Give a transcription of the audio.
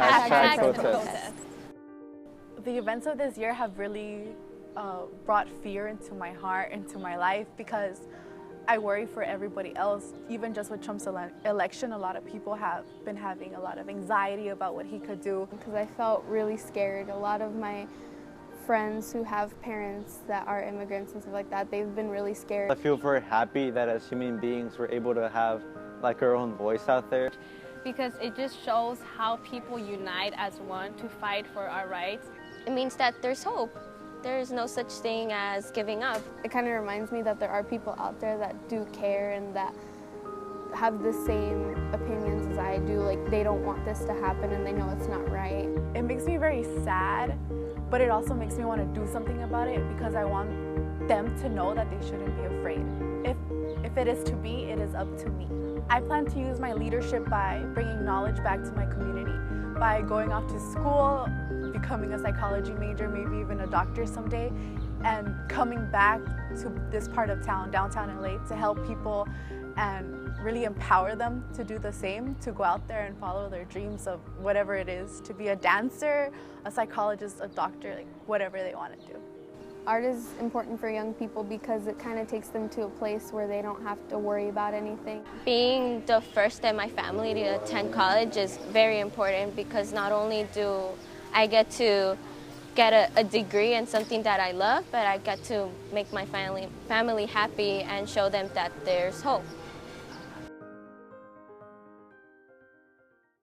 Hashtag protest. The events of this year have really brought fear into my heart, into my life, because I worry for everybody else. Even just with Trump's election, a lot of people have been having a lot of anxiety about what he could do. Because I felt really scared. A lot of my friends who have parents that are immigrants and stuff like that, they've been really scared. I feel very happy that as human beings we're able to have like our own voice out there. Because it just shows how people unite as one to fight for our rights. It means that there's hope. There is no such thing as giving up. It kind of reminds me that there are people out there that do care and that have the same opinions as I do. Like, they don't want this to happen and they know it's not right. It makes me very sad, but it also makes me want to do something about it, because I want them to know that they shouldn't be afraid. If it is to be, it is up to me. I plan to use my leadership by bringing knowledge back to my community, by going off to school, becoming a psychology major, maybe even a doctor someday, and coming back to this part of town, downtown LA, to help people and really empower them to do the same, to go out there and follow their dreams of whatever it is, to be a dancer, a psychologist, a doctor, like whatever they want to do. Art is important for young people because it kind of takes them to a place where they don't have to worry about anything. Being the first in my family to attend college is very important, because not only do I get to get a degree in something that I love, but I get to make my family happy and show them that there's hope.